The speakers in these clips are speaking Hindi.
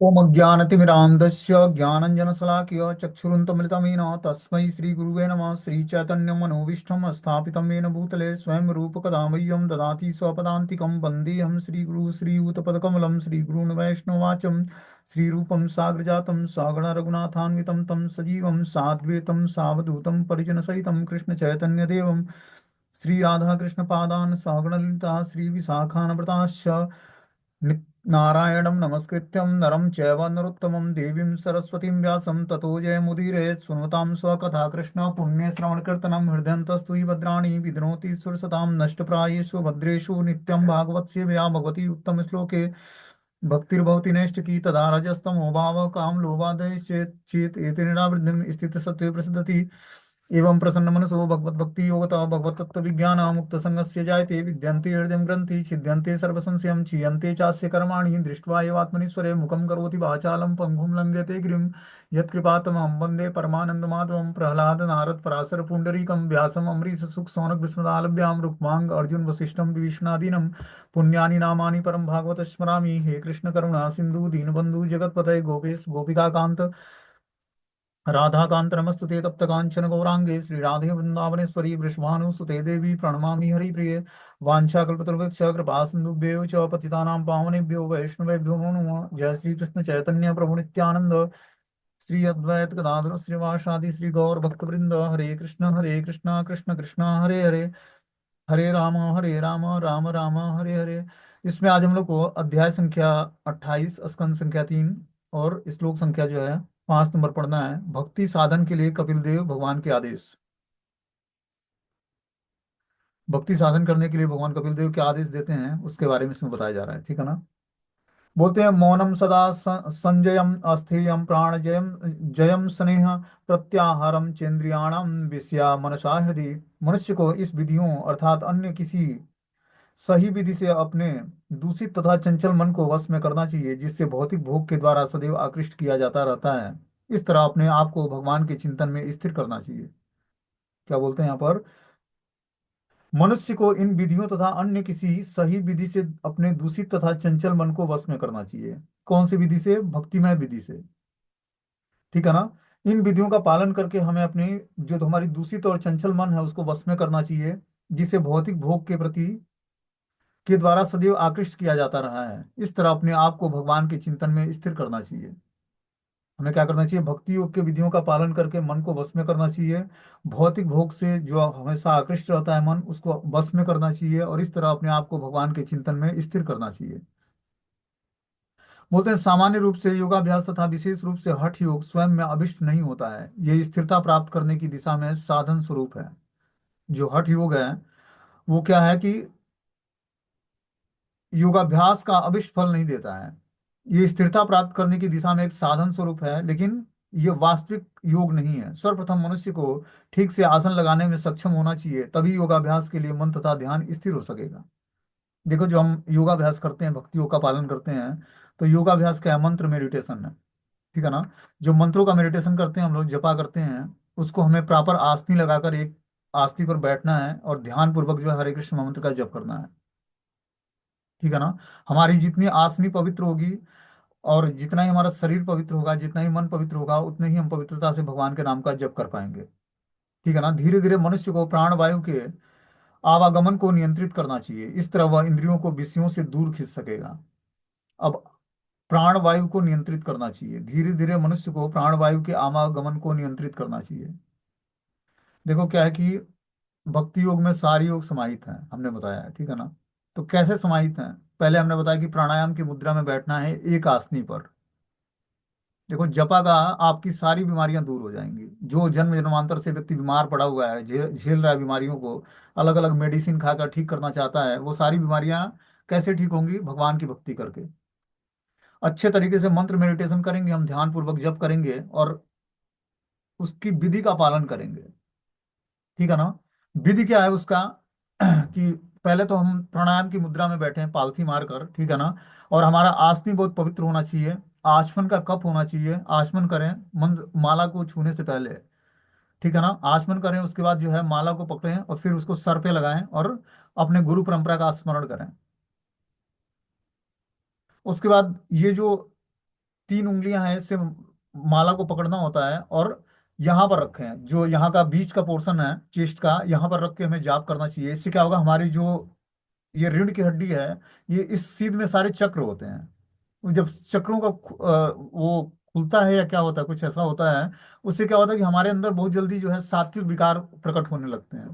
ओम अज्ञानतिमिरान्धस्य ज्ञानञ्जनशलाकया चक्षुरुन्मीलितं तस्मै श्रीगुरुवे नमः। श्रीचैतन्यमनोभीष्टं स्थापितं येन भूतले स्वयं रूपकदा मह्यं ददाति स्वपदान्तिकं। वन्देऽहं श्रीगुरुः श्रीयुतपदकमलं श्रीगुरून् वैष्णवाचं श्रीरूपं साग्रजातं सागणरघुनाथान्वितं तं सजीवं साद्वैतं सावधूतं परिजनसहितं कृष्णचैतन्यदेवं श्रीराधाकृष्णपादान् सागणललिता श्रीविशाखान्विताश्च नारायणं नमस्कृत्यं नरं चैव नरोत्तमं देवीं सरस्वतीं व्यासं ततो जयमुदीरयेत्। सुनतां स्वकथा कृष्ण पुण्यश्रवणकीर्तनं हृदयन्तस्तु हि भद्राणि विध्नोति सुरसतां नष्टप्रायेषु भद्रेषु नित्यं भागवतसेवया भगवती उत्तमश्लोके भक्तिर्भवति नैष्टिकी तदा रजस्तमो भावः कामलोभादय चेत् एतेन निरावृतं स्थितसत्त्वे प्रसिद्धति। एवं प्रसन्नमनसो भगवद्भक्ति योगतः भगवतत्त्वविज्ञानामुक्तसङ्गस्य जायते विद्यन्ते हृदय ग्रन्थि छिद्यन्ते सर्वसंशयं क्षीयन्ते चास्य कर्माणि दृष्ट्वा एवात्मनीश्वरे मुखं करोति वाचालं पङ्गुं लङ्घयते गिरिं यत्कृपातमहं वन्दे परमानन्दमाधवं। प्रह्लाद नारद पराशर पुण्डरीकं व्यासम् अम्बरीश सुख सौनक विस्मदालभ्यां रुक्माङ्ग अर्जुन वसिष्ठं विभीषणादीनं पुण्यानि नामानि परं भागवत स्मरामि। हे कृष्ण करुणा सिन्धु दीनबन्धु जगत्पतये गोपेश गोपिकान्त राधाकान्त नमस्तुते तप्त कांचन गौरांगे श्रीराधे वृंदावनेश्वरी वृषभानुसुते देवी प्रणमामि हरिप्रिये। वाञ्छाकल्पतरुभ्यश्च कृपा सिन्धुभ्यो च पतितानां पावनेभ्यो वैष्णवेभ्यो नमो नमः। जय श्री कृष्ण चैतन्य प्रभु नित्यानंद श्री अद्वैत गदाधर श्रीवासादि श्री गौर भक्तवृंद। हरे कृष्ण कृष्ण कृष्ण हरे हरे, हरे राम राम राम हरे हरे। इसमें आज हम लोग को अध्याय संख्या 28 स्कंद संख्या 3 और श्लोक संख्या जो है 5 नंबर पढ़ना है। भक्ति साधन के लिए कपिल देव भगवान के आदेश। भक्ति साधन करने के लिए भगवान कपिल देव क्या आदेश देते हैं उसके बारे में इसमें बताया जा रहा है, ठीक है ना। बोलते हैं मौनम सदा संजयम अस्थेयम प्राण जयम जयम स्नेह प्रत्याहारम चेन्द्रियाणम विषया मनसा हृदय। मनुष्य को इस विधियों अर्थात अन्य किसी सही विधि से अपने दूषित तथा चंचल मन को वश में करना चाहिए, जिससे भौतिक भोग के द्वारा सदैव आकृष्ट किया जाता रहता है। इस तरह अपने आप को भगवान के चिंतन में स्थिर करना चाहिए। क्या बोलते हैं यहाँ पर, मनुष्य को इन विधियों तथा अन्य किसी सही विधि से अपने दूषित तथा चंचल मन को वश में करना चाहिए। कौन सी विधि से, भक्तिमय विधि से, ठीक है ना। इन विधियों का पालन करके हमें अपनी जो हमारी दूषित और चंचल मन है उसको वश में करना चाहिए, जिसे भौतिक भोग के प्रति के द्वारा सदैव आकृष्ट किया जाता रहा है। इस तरह अपने आप को भगवान के चिंतन में स्थिर करना चाहिए। हमें क्या करना चाहिए, भक्ति योग के विधियों का पालन करके मन को वश में करना चाहिए। भौतिक भोग से जो हमेशा आकृष्ट रहता है मन, उसको वश में करना चाहिए और इस तरह अपने आप को भगवान के चिंतन में स्थिर करना चाहिए। बोलते हैं सामान्य रूप से योगाभ्यास तथा विशेष रूप से हठ योग स्वयं में अभिष्ट नहीं होता है, ये स्थिरता प्राप्त करने की दिशा में साधन स्वरूप है। जो हठ योग है वो क्या है कि योगाभ्यास का अभिष्ट फल नहीं देता है। ये स्थिरता प्राप्त करने की दिशा में एक साधन स्वरूप है, लेकिन ये वास्तविक योग नहीं है। सर्वप्रथम मनुष्य को ठीक से आसन लगाने में सक्षम होना चाहिए, तभी योगाभ्यास के लिए मन तथा ध्यान स्थिर हो सकेगा। देखो जो हम योगाभ्यास करते हैं, भक्ति योग का पालन करते हैं, तो योगाभ्यास क्या है, मंत्र मेडिटेशन है, ठीक है ना। जो मंत्रों का मेडिटेशन करते हैं हम लोग, जपा करते हैं, उसको हमें प्रॉपर आसनी लगाकर एक आसनी पर बैठना है और ध्यान पूर्वक जो है हरे कृष्ण मंत्र का जप करना है, ठीक है ना। हमारी जितनी आसनी पवित्र होगी और जितना ही हमारा शरीर पवित्र होगा, जितना ही मन पवित्र होगा, उतने ही हम पवित्रता से भगवान के नाम का जप कर पाएंगे, ठीक है ना। धीरे धीरे मनुष्य को प्राण वायु के आवागमन को नियंत्रित करना चाहिए, इस तरह वह इंद्रियों को विषयों से दूर खींच सकेगा। अब प्राण वायु को नियंत्रित करना चाहिए, धीरे धीरे मनुष्य को प्राण वायु के आवागमन को नियंत्रित करना चाहिए। देखो क्या है कि भक्ति योग में सारी योग समाहित हैं, हमने बताया है, ठीक है ना। तो कैसे समाहित हैं, पहले हमने बताया कि प्राणायाम की मुद्रा में बैठना है एक आसनी पर। देखो जपा का आपकी सारी बीमारियां दूर हो जाएंगी। जो जन्म जन्मांतर से व्यक्ति बीमार पड़ा हुआ है, झेल रहा है बीमारियों को, अलग अलग मेडिसिन खाकर ठीक करना चाहता है, वो सारी बीमारियां कैसे ठीक होंगी, भगवान की भक्ति करके। अच्छे तरीके से मंत्र मेडिटेशन करेंगे, हम ध्यान पूर्वक जप करेंगे और उसकी विधि का पालन करेंगे, ठीक है ना। विधि क्या है उसका कि पहले तो हम प्राणायाम की मुद्रा में बैठे हैं पालथी मारकर, ठीक है ना। और हमारा आसनी बहुत पवित्र होना चाहिए, आचमन का कप होना चाहिए, आचमन करें मंद माला को छूने से पहले, ठीक है ना। आचमन करें, उसके बाद जो है माला को पकड़ें और फिर उसको सर पे लगाएं और अपने गुरु परंपरा का स्मरण करें। उसके बाद ये जो तीन उंगलियां हैं, इससे माला को पकड़ना होता है, और यहाँ पर रखे हैं, जो यहाँ का बीच का पोर्शन है चेस्ट का, यहाँ पर रख के हमें जाप करना चाहिए। इससे क्या होगा, हमारी जो ये रीढ़ की हड्डी है, ये इस सीध में सारे चक्र होते हैं। वो जब चक्रों का वो खुलता है या क्या होता है, कुछ ऐसा होता है, उससे क्या होता है कि हमारे अंदर बहुत जल्दी जो है सात्विक विकार प्रकट होने लगते हैं।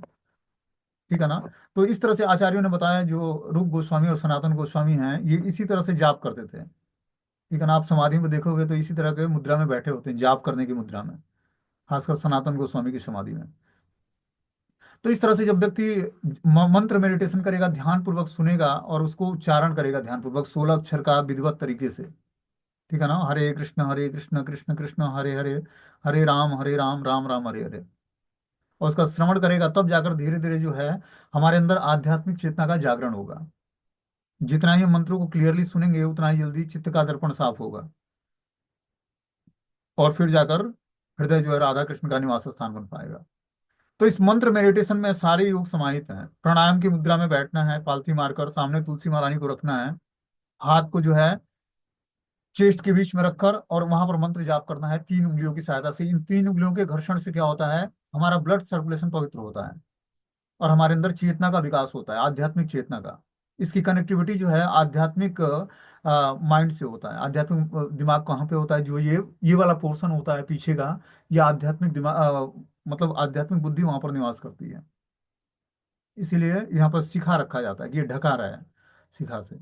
ठीक है ना। तो इस तरह से आचार्यों ने बताया, जो रूप गोस्वामी और सनातन गोस्वामी हैं, ये इसी तरह से जाप करते थे। ठीक है ना। आप समाधि में देखोगे तो इसी तरह के मुद्रा में बैठे होते हैं, जाप करने की मुद्रा में, खासकर सनातन गोस्वामी की समाधि में। तो इस तरह से जब व्यक्ति मंत्र मेडिटेशन करेगा, ध्यान पूर्वक सुनेगा और उसको उच्चारण करेगा ध्यान पूर्वक, 16 अक्षर का विधिवत तरीके से। ठीक है ना। हरे कृष्ण कृष्ण कृष्ण हरे हरे, हरे राम राम राम हरे हरे, और उसका श्रवण करेगा, तब जाकर धीरे धीरे जो है हमारे अंदर आध्यात्मिक चेतना का जागरण होगा। जितना ही हम मंत्रों को क्लियरली सुनेंगे, उतना ही जल्दी चित्त का दर्पण साफ होगा, और फिर जाकर हृदय जो है राधा कृष्ण का निवास स्थान बन पाएगा। तो इस मंत्र मेडिटेशन में सारे योग समाहित हैं। प्राणायाम की मुद्रा में बैठना है, पालथी मारकर सामने तुलसी महारानी को रखना है, हाथ को जो है चेस्ट के बीच में रखकर, और वहां पर मंत्र जाप करना है तीन उंगलियों की सहायता से। इन तीन उंगलियों के घर्षण से क्या होता है, हमारा ब्लड सर्कुलेशन पवित्र होता है, और हमारे अंदर चेतना का विकास होता है, आध्यात्मिक चेतना का। इसकी कनेक्टिविटी जो है आध्यात्मिक माइंड से होता है। आध्यात्मिक दिमाग कहाँ पे होता है, जो ये वाला पोर्शन होता है पीछे का, ये आध्यात्मिक दिमाग, मतलब आध्यात्मिक बुद्धि वहां पर निवास करती है। इसीलिए यहाँ पर सिखा रखा जाता है कि ये ढका रहा है शिखा से।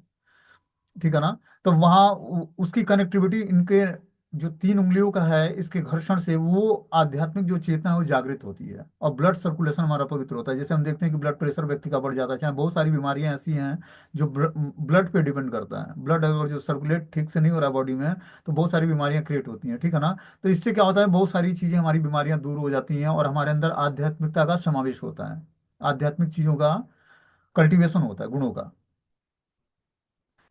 ठीक है ना। तो वहाँ उसकी कनेक्टिविटी इनके जो तीन उंगलियों का है, इसके घर्षण से वो आध्यात्मिक जो चेतना है वो जागृत होती है, और ब्लड सर्कुलेशन हमारा पवित्र होता है। जैसे हम देखते हैं कि ब्लड प्रेशर व्यक्ति का बढ़ जाता है, चाहे बहुत सारी बीमारियां ऐसी हैं जो ब्लड पे डिपेंड करता है। ब्लड अगर जो सर्कुलेट ठीक से नहीं हो रहा बॉडी में, तो बहुत सारी बीमारियां क्रिएट होती हैं। ठीक है ना। तो इससे क्या होता है, बहुत सारी चीजें, हमारी बीमारियां दूर हो जाती हैं, और हमारे अंदर आध्यात्मिकता का समावेश होता है, आध्यात्मिक चीजों का कल्टीवेशन होता है, गुणों का।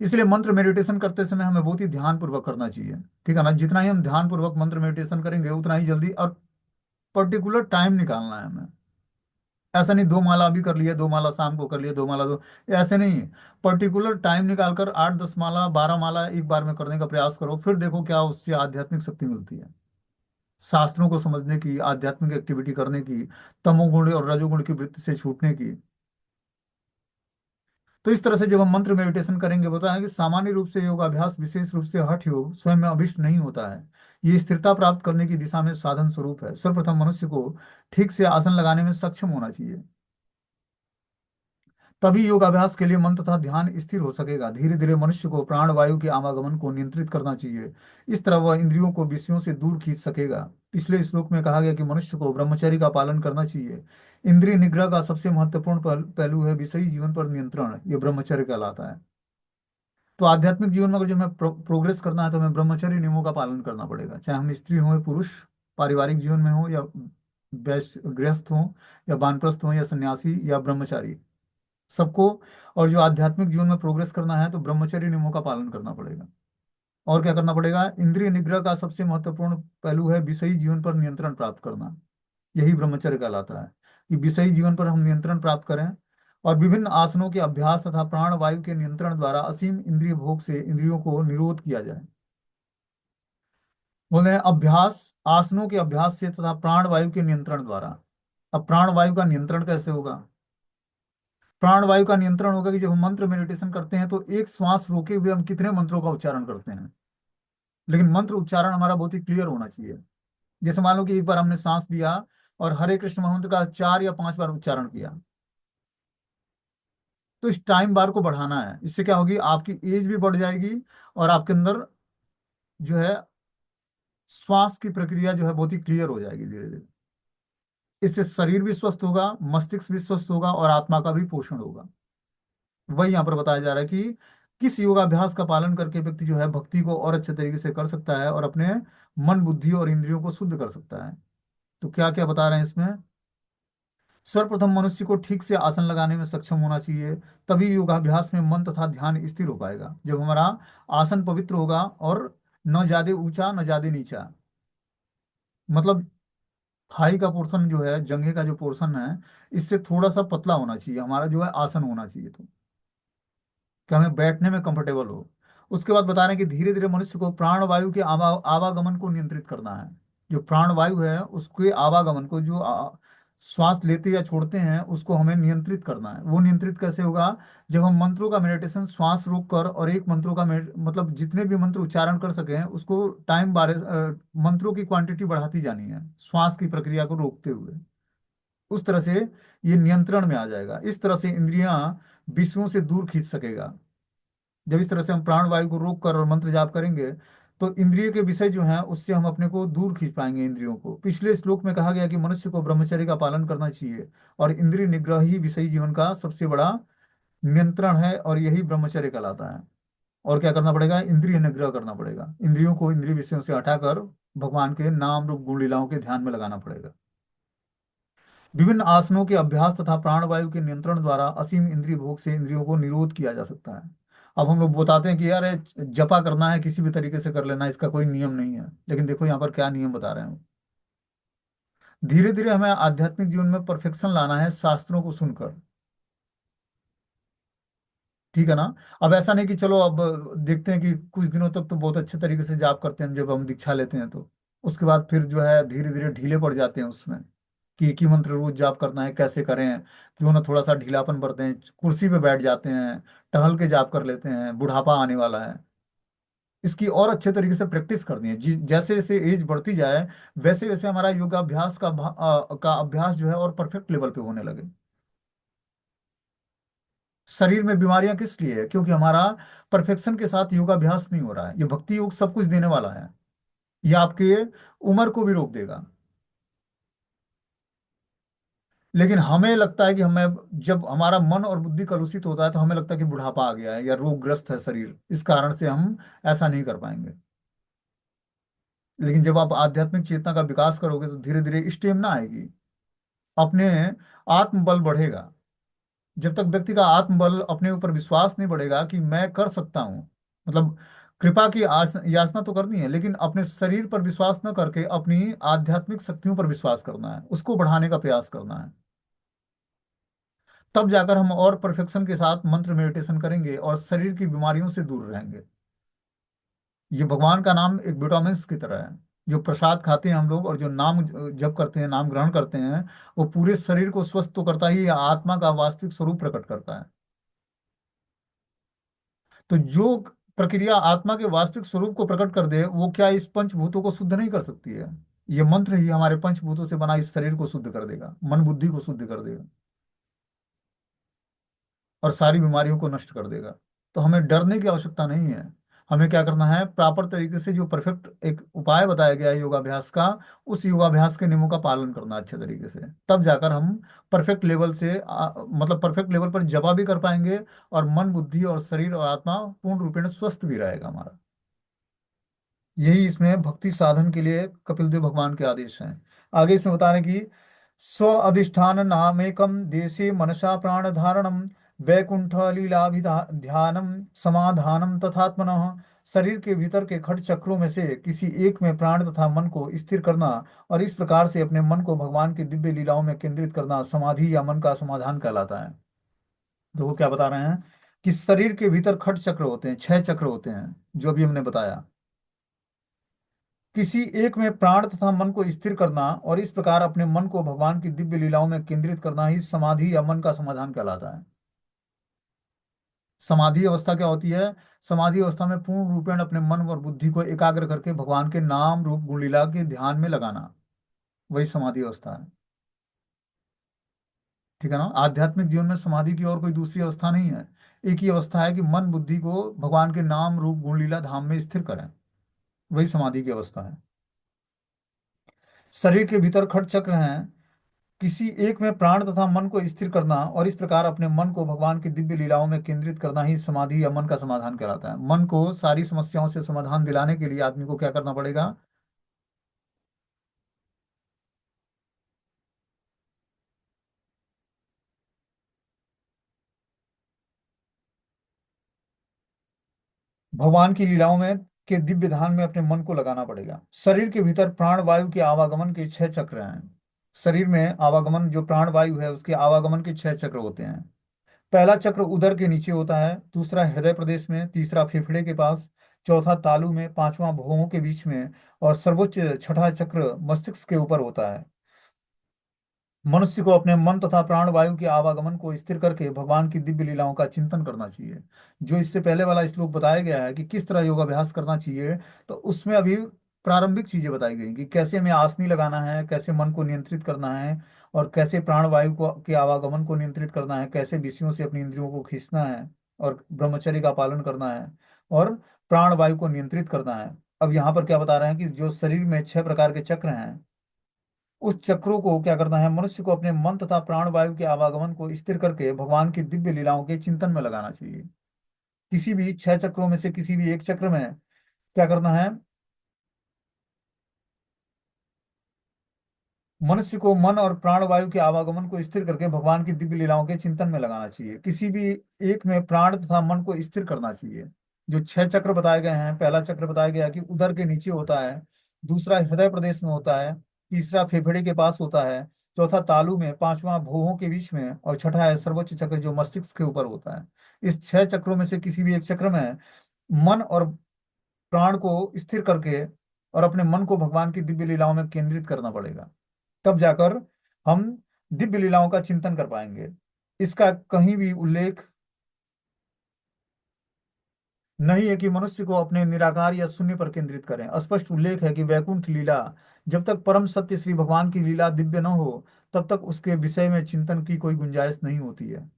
इसलिए मंत्र मेडिटेशन करते समय हमें बहुत ही ध्यान पूर्वक करना चाहिए। ठीक है ना। जितना ही हम ध्यान पूर्वक मंत्र मेडिटेशन करेंगे, उतना ही जल्दी, और पर्टिकुलर टाइम निकालना है हमें। ऐसा नहीं 2 माला अभी कर लिए, 2 माला शाम को कर लिए, 2 माला दो, ऐसे नहीं। पर्टिकुलर टाइम निकालकर 8 10 माला 12 माला एक बार में करने का प्रयास करो, फिर देखो क्या उससे आध्यात्मिक शक्ति मिलती है, शास्त्रों को समझने की, आध्यात्मिक एक्टिविटी करने की, तमोगुण और रजोगुण की वृत्ति से छूटने की। तो इस तरह से जब हम मंत्र मेडिटेशन करेंगे, बताएं कि सामान्य रूप से योगाभ्यास, विशेष रूप से हठ योग, स्वयं में अभिष्ट नहीं होता है। ये स्थिरता प्राप्त करने की दिशा में साधन स्वरूप है। सर्वप्रथम मनुष्य को ठीक से आसन लगाने में सक्षम होना चाहिए, तभी योगाभ्यास के लिए मन तथा ध्यान स्थिर हो सकेगा। धीरे धीरे मनुष्य को प्राण वायु के आवागमन को नियंत्रित करना चाहिए, इस तरह वह इंद्रियों को विषयों से दूर खींच सकेगा। पिछले श्लोक में कहा गया कि मनुष्य को ब्रह्मचर्य का पालन करना चाहिए। इंद्रिय निग्रह का सबसे महत्वपूर्ण पहलू है विषयी जीवन पर नियंत्रण, ये ब्रह्मचर्य कहलाता है। तो आध्यात्मिक जीवन में अगर जो हमें प्रोग्रेस करना है, तो हमें ब्रह्मचर्य नियमों का पालन करना पड़ेगा, चाहे हम स्त्री हो या पुरुष, पारिवारिक जीवन में हो या वैश्य गृहस्थ हो, या वानप्रस्थ हो या सन्यासी या ब्रह्मचारी, सबको। और जो आध्यात्मिक जीवन में प्रोग्रेस करना है, तो ब्रह्मचर्य नियमों का पालन करना पड़ेगा। और क्या करना पड़ेगा, इंद्रिय निग्रह का सबसे महत्वपूर्ण पहलू है विषयी जीवन पर नियंत्रण प्राप्त करना, यही ब्रह्मचर्य कहलाता है, कि विषयी जीवन पर हम नियंत्रण प्राप्त करें, और विभिन्न आसनों के अभ्यास तथा प्राण वायु के नियंत्रण द्वारा असीम इंद्रिय भोग से इंद्रियों को निरोध किया जाए। बोले हैं अभ्यास, आसनों के अभ्यास से तथा प्राण वायु के नियंत्रण द्वारा। अब प्राण वायु का नियंत्रण कैसे होगा, प्राण वायु का नियंत्रण होगा कि जब हम मंत्र मेडिटेशन करते हैं, तो एक श्वास रोके हुए हम कितने मंत्रों का उच्चारण करते हैं, लेकिन मंत्र उच्चारण हमारा बहुत ही क्लियर होना चाहिए। जैसे मान लो कि एक बार हमने सांस दिया, और हरे कृष्ण मंत्र का 4 या 5 बार उच्चारण किया, तो इस टाइम बार को बढ़ाना है। इससे क्या होगी, आपकी एज भी बढ़ जाएगी, और आपके अंदर जो है श्वास की प्रक्रिया जो है बहुत ही क्लियर हो जाएगी धीरे धीरे। इससे शरीर भी स्वस्थ होगा, मस्तिष्क भी स्वस्थ होगा, और आत्मा का भी पोषण होगा। वही यहाँ पर बताया जा रहा है कि किस योगाभ्यास का पालन करके व्यक्ति जो है भक्ति को और अच्छे तरीके से कर सकता है, और अपने मन बुद्धि और इंद्रियों को शुद्ध कर सकता है। तो क्या क्या बता रहे हैं इसमें, सर्वप्रथम मनुष्य को ठीक से आसन लगाने में सक्षम होना चाहिए, तभी योगाभ्यास में मन तथा ध्यान स्थिर हो पाएगा। जब हमारा आसन पवित्र होगा, और न ज्यादा ऊंचा न ज्यादा नीचा, मतलब थाई का पोर्शन जो है, जंघे का जो पोर्शन है, इससे थोड़ा सा पतला होना चाहिए हमारा जो है आसन होना चाहिए, तो कि हमें बैठने में कंफर्टेबल हो। उसके बाद बता रहे हैं कि धीरे धीरे मनुष्य को प्राणवायु के आवागमन को नियंत्रित करना है। जो प्राणवायु है उसके आवागमन को, जो श्वास लेते या छोड़ते हैं, उसको हमें नियंत्रित करना है। वो नियंत्रित कैसे होगा? जब हम मंत्रों का मेडिटेशन श्वास रोक कर, और एक मंत्रों का मतलब जितने भी मंत्र उच्चारण कर सकें उसको टाइम बारे मंत्रों की क्वांटिटी बढ़ाती जानी है श्वास की प्रक्रिया को रोकते हुए। उस तरह से ये नियंत्रण में आ जाएगा। इस तरह से इंद्रियां विषयों से दूर खींच सकेगा। जब इस तरह से हम प्राण वायु को रोक कर और मंत्र जाप करेंगे, तो इंद्रिय के विषय जो हैं उससे हम अपने को दूर खींच पाएंगे इंद्रियों को। पिछले श्लोक में कहा गया कि मनुष्य को ब्रह्मचर्य का पालन करना चाहिए, और इंद्रिय निग्रह ही विषयी जीवन का सबसे बड़ा नियंत्रण है, और यही ब्रह्मचर्य कहलाता है। और क्या करना पड़ेगा? इंद्रिय निग्रह करना पड़ेगा। इंद्रियों को इंद्रिय विषयों से हटाकर भगवान के नाम रूप गुण लीलाओं के ध्यान में लगाना पड़ेगा। विभिन्न आसनों के अभ्यास तथा प्राणवायु के नियंत्रण द्वारा असीम इंद्रिय भोग से इंद्रियों को निरोध किया जा सकता है। अब हम लोग बताते हैं कि यार ये जपा करना है, किसी भी तरीके से कर लेना, इसका कोई नियम नहीं है। लेकिन देखो यहाँ पर क्या नियम बता रहे हैं। धीरे धीरे हमें आध्यात्मिक जीवन में परफेक्शन लाना है शास्त्रों को सुनकर। ठीक है ना? अब ऐसा नहीं कि चलो अब देखते हैं कि कुछ दिनों तक तो बहुत अच्छे तरीके से जाप करते हैं, जब हम दीक्षा लेते हैं तो उसके बाद फिर जो है धीरे धीरे ढीले पड़ जाते हैं उसमें, कि एक ही मंत्र रोज जाप करना है, कैसे करें? क्यों ना थोड़ा सा ढीलापन बरते हैं, कुर्सी पे बैठ जाते हैं, टहल के जाप कर लेते हैं, बुढ़ापा आने वाला है। इसकी और अच्छे तरीके से प्रैक्टिस करनी है। जैसे जैसे एज बढ़ती जाए, वैसे वैसे हमारा योगाभ्यास का अभ्यास जो है और परफेक्ट लेवल पे होने लगे। शरीर में बीमारियां किस लिए है? क्योंकि हमारा परफेक्शन के साथ योगाभ्यास नहीं हो रहा है। ये भक्ति योग सब कुछ देने वाला है। ये आपके उम्र को भी रोक देगा। लेकिन हमें लगता है कि हमें, जब हमारा मन और बुद्धि कलुषित होता है तो हमें लगता है कि बुढ़ापा आ गया है या रोगग्रस्त है शरीर, इस कारण से हम ऐसा नहीं कर पाएंगे। लेकिन जब आप आध्यात्मिक चेतना का विकास करोगे तो धीरे धीरे स्टेमिना आएगी, अपने आत्मबल बढ़ेगा। जब तक व्यक्ति का आत्मबल, अपने ऊपर विश्वास नहीं बढ़ेगा कि मैं कर सकता हूँ, मतलब कृपा की याचना तो करनी है, लेकिन अपने शरीर पर विश्वास न करके अपनी आध्यात्मिक शक्तियों पर विश्वास करना है, उसको बढ़ाने का प्रयास करना है। तब जाकर हम और परफेक्शन के साथ मंत्र मेडिटेशन करेंगे और शरीर की बीमारियों से दूर रहेंगे। ये भगवान का नाम एक विटामिन की तरह है। जो प्रसाद खाते हैं हम लोग और जो नाम जप करते हैं, नाम ग्रहण करते हैं, वो पूरे शरीर को स्वस्थ तो करता ही, या आत्मा का वास्तविक स्वरूप प्रकट करता है। तो जो प्रक्रिया आत्मा के वास्तविक स्वरूप को प्रकट कर दे, वो क्या इस पंचभूतों को शुद्ध नहीं कर सकती है? ये मंत्र ही हमारे पंचभूतों से बना इस शरीर को शुद्ध कर देगा, मन बुद्धि को शुद्ध कर देगा, और सारी बीमारियों को नष्ट कर देगा। तो हमें डरने की आवश्यकता नहीं है। हमें क्या करना है? प्रॉपर तरीके से जो परफेक्ट एक उपाय बताया गया है योगाभ्यास का, उस योगाभ्यास के नियमों का पालन करना अच्छे तरीके से। तब जाकर हम परफेक्ट लेवल से मतलब परफेक्ट लेवल पर जपा भी कर पाएंगे, और मन बुद्धि और शरीर और आत्मा पूर्ण रूपेण स्वस्थ भी रहेगा हमारा। यही इसमें भक्ति साधन के लिए कपिल देव भगवान के आदेश हैं। आगे इसमें बता रहे हैं कि स्व अधिष्ठान नामेकम देशे मनसा प्राण धारणम वैकुंठ ध्यानम समाधानम तथात्मनः। शरीर के भीतर के खट चक्रों में से किसी एक में प्राण तथा मन को स्थिर करना, और इस प्रकार से अपने मन को भगवान की दिव्य लीलाओं में केंद्रित करना समाधि या मन का समाधान कहलाता है। तो वो क्या बता रहे हैं कि शरीर के भीतर खट चक्र होते हैं, 6 चक्र होते हैं, जो अभी हमने बताया। किसी एक में प्राण तथा मन को स्थिर करना, और इस प्रकार अपने मन को भगवान की दिव्य लीलाओं में केंद्रित करना ही समाधि या मन का समाधान कहलाता है। समाधि अवस्था क्या होती है? समाधि अवस्था में पूर्ण रूपेण अपने मन और बुद्धि को एकाग्र करके भगवान के नाम रूप गुण लीला के ध्यान में लगाना, वही समाधि अवस्था है। ठीक है ना? आध्यात्मिक जीवन में समाधि की और कोई दूसरी अवस्था नहीं है। एक ही अवस्था है कि मन बुद्धि को भगवान के नाम रूप गुण लीला धाम में स्थिर करें, वही समाधि की अवस्था है। शरीर के भीतर खट चक्र हैं। किसी एक में प्राण तथा मन को स्थिर करना, और इस प्रकार अपने मन को भगवान की दिव्य लीलाओं में केंद्रित करना ही समाधि या मन का समाधान कहलाता है। मन को सारी समस्याओं से समाधान दिलाने के लिए आदमी को क्या करना पड़ेगा? भगवान की लीलाओं में के दिव्य ध्यान में अपने मन को लगाना पड़ेगा। शरीर के भीतर प्राण वायु के आवागमन के 6 चक्र हैं। शरीर में आवागमन, जो प्राण वायु है उसके आवागमन के 6 चक्र होते हैं। पहला चक्र उदर के नीचे होता है, दूसरा हृदय प्रदेश में, तीसरा फेफड़े के पास, चौथा तालू में, पांचवा भुवों के बीच में, और सर्वोच्च छठा चक्र मस्तिष्क के ऊपर होता है। मनुष्य को अपने मन तथा प्राण वायु के आवागमन को स्थिर करके भगवान की दिव्य लीलाओं का चिंतन करना चाहिए। जो इससे पहले वाला श्लोक बताया गया है कि किस तरह योगाभ्यास करना चाहिए, तो उसमें अभी प्रारंभिक चीजें बताई गई कि कैसे हमें आसनी लगाना है, कैसे मन को नियंत्रित करना है, और कैसे प्राण वायु को के आवागमन को नियंत्रित करना है, कैसे विषयों से अपनी इंद्रियों को खींचना है, और ब्रह्मचर्य का पालन करना है, और प्राण वायु को नियंत्रित करना है। अब यहाँ पर क्या बता रहे हैं कि जो शरीर में 6 प्रकार के चक्र हैं, उस चक्रों को क्या करना है, मनुष्य को अपने मन तथा प्राण वायु के आवागमन को स्थिर करके भगवान की दिव्य लीलाओं के चिंतन में लगाना चाहिए। किसी भी 6 चक्रों में से किसी भी एक चक्र में क्या करना है, मनुष्य को मन और प्राण वायु के आवागमन को स्थिर करके भगवान की दिव्य लीलाओं के चिंतन में लगाना चाहिए। किसी भी एक में प्राण तथा मन को स्थिर करना चाहिए। जो 6 चक्र बताए गए हैं, पहला चक्र बताया गया कि उदर के नीचे होता है, दूसरा हृदय प्रदेश में होता है, तीसरा फेफड़े के पास होता है, चौथा तालू में, पांचवा भौहों के बीच में, और छठा है सर्वोच्च चक्र जो मस्तिष्क के ऊपर होता है। इस 6 चक्रों में से किसी भी एक चक्र में मन और प्राण को स्थिर करके और अपने मन को भगवान की दिव्य लीलाओं में केंद्रित करना पड़ेगा। तब जाकर हम दिव्य लीलाओं का चिंतन कर पाएंगे। इसका कहीं भी उल्लेख नहीं है कि मनुष्य को अपने निराकार या शून्य पर केंद्रित करें। स्पष्ट उल्लेख है कि वैकुंठ लीला, जब तक परम सत्य श्री भगवान की लीला दिव्य न हो, तब तक उसके विषय में चिंतन की कोई गुंजाइश नहीं होती है।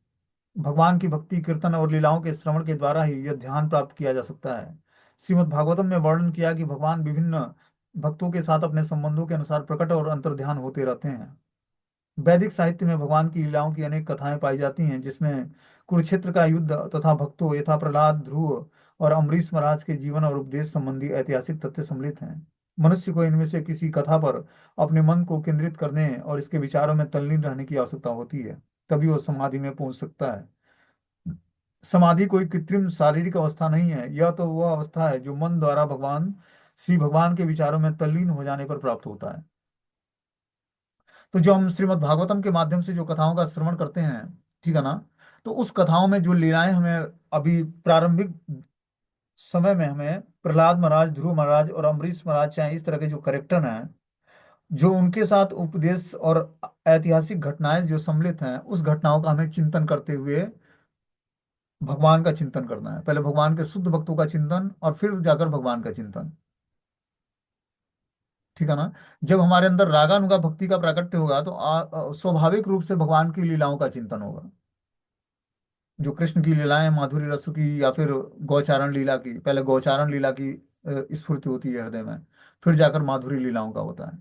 भगवान की भक्ति, कीर्तन और लीलाओं के श्रवण के द्वारा ही यह ध्यान प्राप्त किया जा सकता है। श्रीमद् भागवतम में वर्णन किया कि भगवान विभिन्न भक्तों के साथ अपने संबंधों के अनुसार प्रकट और अंतर्ध्यान होते रहते हैं। वैदिक साहित्य में भगवान की लीलाओं की अनेक कथाएं पाई जाती हैं, जिसमें कुरुक्षेत्र का युद्ध तथा भक्तों यथा प्रहलाद, ध्रुव और अम्बरीश महाराज के जीवन और उपदेश संबंधी ऐतिहासिक तथ्य सम्मिलित हैं। मनुष्य को इनमें से किसी कथा पर अपने मन को केंद्रित करने और इसके विचारों में तल्लीन रहने की आवश्यकता होती है, तभी वो समाधि में पहुंच सकता है। समाधि कोई कृत्रिम शारीरिक अवस्था नहीं है, यह तो वह अवस्था है जो मन द्वारा श्री भगवान के विचारों में तल्लीन हो जाने पर प्राप्त होता है। तो जो हम श्रीमद् भागवतम के माध्यम से जो कथाओं का श्रवण करते हैं, ठीक है ना, तो उस कथाओं में जो लीलाएं हमें अभी प्रारंभिक समय में हमें प्रहलाद महाराज, ध्रुव महाराज और अम्बरीश महाराज, चाहे इस तरह के जो करेक्टर हैं, जो उनके साथ उपदेश और ऐतिहासिक घटनाएं जो सम्मिलित हैं, उस घटनाओं का हमें चिंतन करते हुए भगवान का चिंतन करना है। पहले भगवान के शुद्ध भक्तों का चिंतन और फिर जाकर भगवान का चिंतन, ठीक है ना। जब हमारे अंदर रागानुगा भक्ति का प्राकट्य होगा तो स्वाभाविक रूप से भगवान की लीलाओं का चिंतन होगा। जो कृष्ण की लीलाएं, माधुरी रस की या फिर गौचारण लीला की, पहले गौचारण लीला की स्फूर्ति होती है हृदय में, फिर जाकर माधुरी लीलाओं का होता है,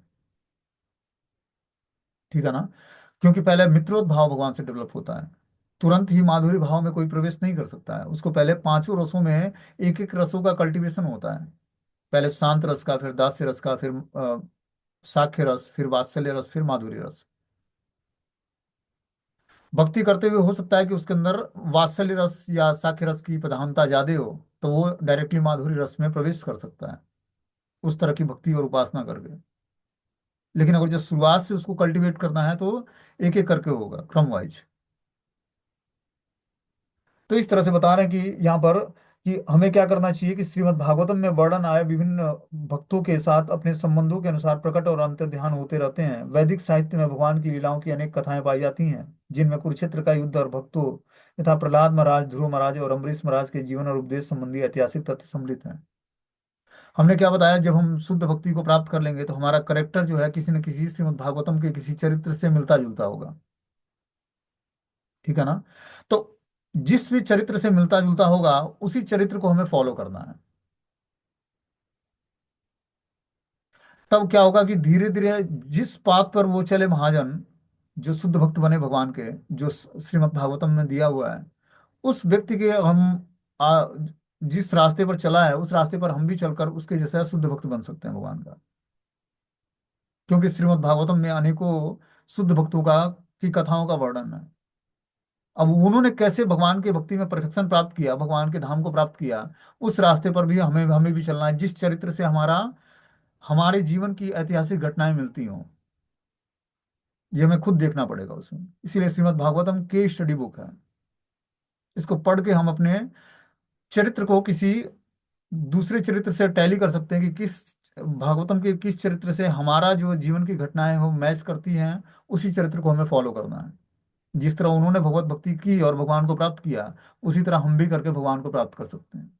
ठीक है ना। क्योंकि पहले मित्रोत भाव भगवान से डेवलप होता है। तुरंत ही माधुरी भाव में कोई प्रवेश नहीं कर सकता है, उसको पहले पांचों रसों में एक एक रसों का कल्टीवेशन होता है। पहले शांत रस का, फिर दास्य रस का, फिर साख्य रस, फिर वात्सल्य रस, फिर माधुरी रस। भक्ति करते हुए हो सकता है कि उसके अंदर वात्सल्य रस या साख्य रस की प्रधानता ज्यादा हो, तो वो डायरेक्टली माधुरी रस में प्रवेश कर सकता है उस तरह की भक्ति और उपासना करके। लेकिन अगर जो शुरुआत से उसको कल्टीवेट करना है तो एक एक करके होगा, क्रम वाइज। तो इस तरह से बता रहे हैं कि यहाँ पर कि हमें क्या करना चाहिए कि श्रीमद् भागवतम में वर्णन आए विभिन्न भक्तों के साथ अपने संबंधों के अनुसार प्रकट और अंतर्ध्यान होते रहते हैं। वैदिक साहित्य में भगवान की लीलाओं की अनेक कथाएं पाई जाती हैं, जिनमें कुरुक्षेत्र का युद्ध और भक्तों यथा प्रहलाद महाराज, ध्रुव महाराज और अम्बरीश महाराज के जीवन और उपदेश संबंधी ऐतिहासिक तथ्य सम्मिलित हैं। हमने क्या बताया, जब हम शुद्ध भक्ति को प्राप्त कर लेंगे तो हमारा करेक्टर जो है किसी न किसी श्रीमद् भागवतम के किसी चरित्र से मिलता जुलता होगा, ठीक है ना। तो जिस भी चरित्र से मिलता जुलता होगा, उसी चरित्र को हमें फॉलो करना है। तब क्या होगा कि धीरे धीरे जिस पाथ पर वो चले महाजन, जो शुद्ध भक्त बने भगवान के, जो श्रीमद् भागवतम में दिया हुआ है, उस व्यक्ति के हम आ, जिस रास्ते पर चला है उस रास्ते पर हम भी चलकर उसके जैसा शुद्ध भक्त बन सकते हैं भगवान का। क्योंकि श्रीमद् भागवतम में अनेकों शुद्ध भक्तों का की कथाओं का वर्णन है। अब उन्होंने कैसे भगवान के भक्ति में परफेक्शन प्राप्त किया, भगवान के धाम को प्राप्त किया, उस रास्ते पर भी हमें हमें भी चलना है, जिस चरित्र से हमारे जीवन की ऐतिहासिक घटनाएं मिलती हों। ये हमें खुद देखना पड़ेगा उसमें, इसीलिए श्रीमद् भागवतम के स्टडी बुक है। इसको पढ़ के हम अपने चरित्र को किसी दूसरे चरित्र से टैली कर सकते हैं कि किस भागवतम के किस चरित्र से हमारा जो जीवन की घटनाएं वो मैच करती हैं। उसी चरित्र को हमें फॉलो करना है। जिस तरह उन्होंने भगवत भक्ति की और भगवान को प्राप्त किया, उसी तरह हम भी करके भगवान को प्राप्त कर सकते हैं।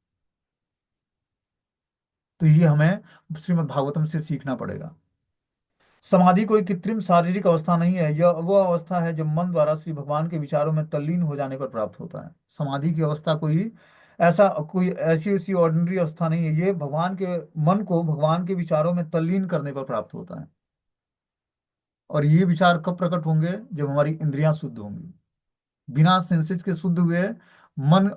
तो ये हमें श्रीमद् भागवतम से सीखना पड़ेगा। समाधि कोई कृत्रिम शारीरिक अवस्था नहीं है, यह वह अवस्था है जब मन द्वारा श्री भगवान के विचारों में तल्लीन हो जाने पर प्राप्त होता है। समाधि की अवस्था कोई ऐसी ऐसी ऑर्डिनरी अवस्था नहीं है, ये भगवान के मन को भगवान के विचारों में तल्लीन करने पर प्राप्त होता है। और ये विचार कब प्रकट होंगे? जब हमारी इंद्रियां शुद्ध होंगी। बिना सेंसेस के शुद्ध हुए मन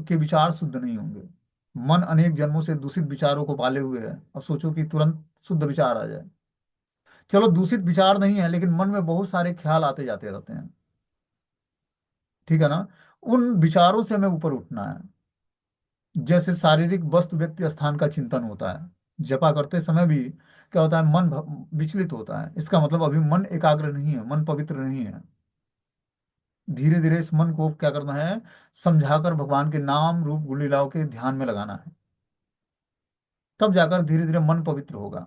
के विचार शुद्ध नहीं होंगे। मन अनेक जन्मों से दूषित विचारों को पाले हुए है, अब सोचो कि तुरंत शुद्ध विचार आ जाए। चलो दूषित विचार नहीं है, लेकिन मन में बहुत सारे ख्याल आते जाते रहते हैं, ठीक है ना? उन विचारों से हमें ऊपर उठना है। जैसे शारीरिक वस्तु व्यक्ति स्थान का चिंतन होता है, जपा करते समय भी क्या होता है, विचलित होता है। इसका मतलब अभी मन एकाग्र नहीं है, मन पवित्र नहीं है। धीरे धीरे इस मन को क्या करना है, समझाकर भगवान के नाम रूप गुण लीलाओं के ध्यान में लगाना है। तब जाकर धीरे धीरे मन पवित्र होगा।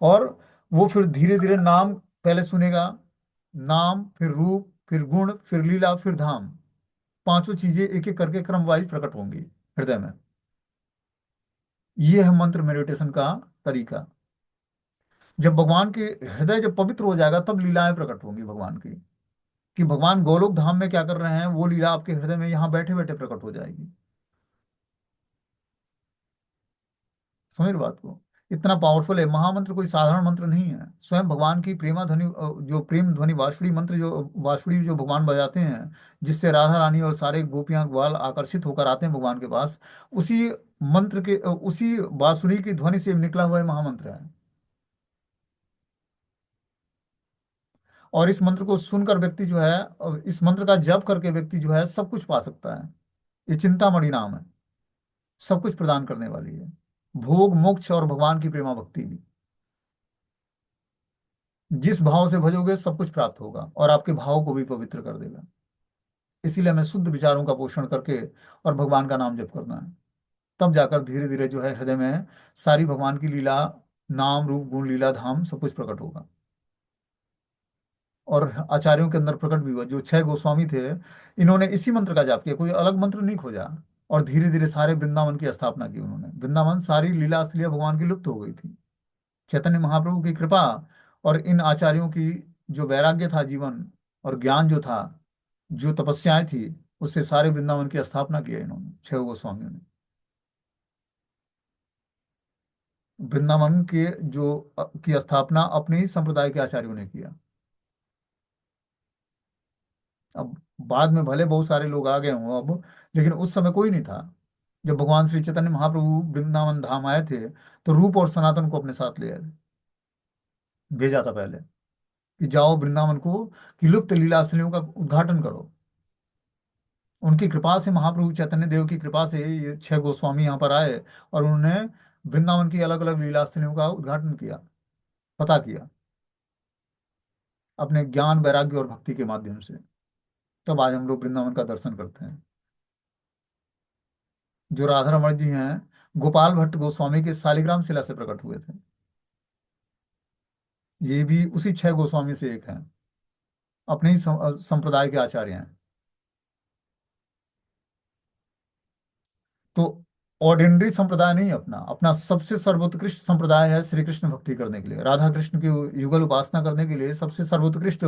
और वो फिर धीरे धीरे नाम पहले सुनेगा, नाम फिर रूप फिर गुण फिर लीला फिर धाम, पांचों चीजें एक एक करके क्रम वाइज प्रकट होंगी हृदय में। ये है मंत्र मेडिटेशन का तरीका। जब भगवान के हृदय जब पवित्र हो जाएगा, तब लीलाएं प्रकट होंगी भगवान की, कि भगवान गोलोक धाम में क्या कर रहे हैं, वो लीला आपके हृदय में यहाँ बैठे बैठे प्रकट हो जाएगी। समझ रहे बात को? इतना पावरफुल है महामंत्र, कोई साधारण मंत्र नहीं है। स्वयं भगवान की प्रेमा ध्वनि, जो प्रेम ध्वनि बांसुरी मंत्र, जो बांसुरी जो भगवान बजाते हैं, जिससे राधा रानी और सारे गोपियां ग्वाल आकर्षित होकर आते हैं भगवान के पास, उसी उसी बांसुरी की ध्वनि से निकला हुआ है महामंत्र है। और इस मंत्र को सुनकर व्यक्ति जो है, और इस मंत्र का जप करके व्यक्ति जो है सब कुछ पा सकता है। ये चिंतामणि नाम है, सब कुछ प्रदान करने वाली है, भोग मोक्ष और भगवान की प्रेमा भक्ति भी। जिस भाव से भजोगे सब कुछ प्राप्त होगा, और आपके भाव को भी पवित्र कर देगा। इसीलिए हमें शुद्ध विचारों का पोषण करके और भगवान का नाम जप करना है। तब जाकर धीरे धीरे जो है हृदय में सारी भगवान की लीला, नाम रूप गुण लीला धाम सब कुछ प्रकट होगा। और आचार्यों के अंदर प्रकट भी हुआ, जो छह गोस्वामी थे, इन्होंने इसी मंत्र का जाप किया, कोई अलग मंत्र नहीं खोजा। और धीरे धीरे सारे वृंदावन की स्थापना की उन्होंने। वृंदावन सारी लीला असलिया भगवान की लुप्त हो गई थी। चैतन्य महाप्रभु की कृपा और इन आचार्यों की जो वैराग्य था जीवन, और ज्ञान जो था, जो तपस्याएं थी, उससे सारे वृंदावन की स्थापना की है इन्होंने, छह गोस्वामियों ने। वृंदावन के की स्थापना अपने ही संप्रदाय के आचार्यों ने किया। अब बाद में भले बहुत सारे लोग आ गए हों अब, लेकिन उस समय कोई नहीं था। जब भगवान श्री चैतन्य महाप्रभु वृंदावन धाम आए थे, तो रूप और सनातन को अपने साथ ले आए थे। भेजा था पहले कि जाओ वृंदावन को, कि लुप्त लीलास्थलियों का उद्घाटन करो। उनकी कृपा से, महाप्रभु चैतन्य देव की कृपा से ये छह गोस्वामी यहाँ पर आए, और उन्होंने वृंदावन की अलग अलग लीलास्थलियों का उद्घाटन किया, पता किया, अपने ज्ञान वैराग्य और भक्ति के माध्यम से। तब आज हम लोग वृंदावन का दर्शन करते हैं। जो राधा रमण जी हैं, गोपाल भट्ट गोस्वामी के शालिग्राम शिला से प्रकट हुए थे। ये भी उसी छह गोस्वामी से एक हैं, अपने ही संप्रदाय के आचार्य हैं। तो ऑर्डिनरी संप्रदाय नहीं अपना, अपना सबसे सर्वोत्कृष्ट संप्रदाय है श्री कृष्ण भक्ति करने के लिए, राधा कृष्ण की युगल उपासना करने के लिए सबसे सर्वोत्कृष्ट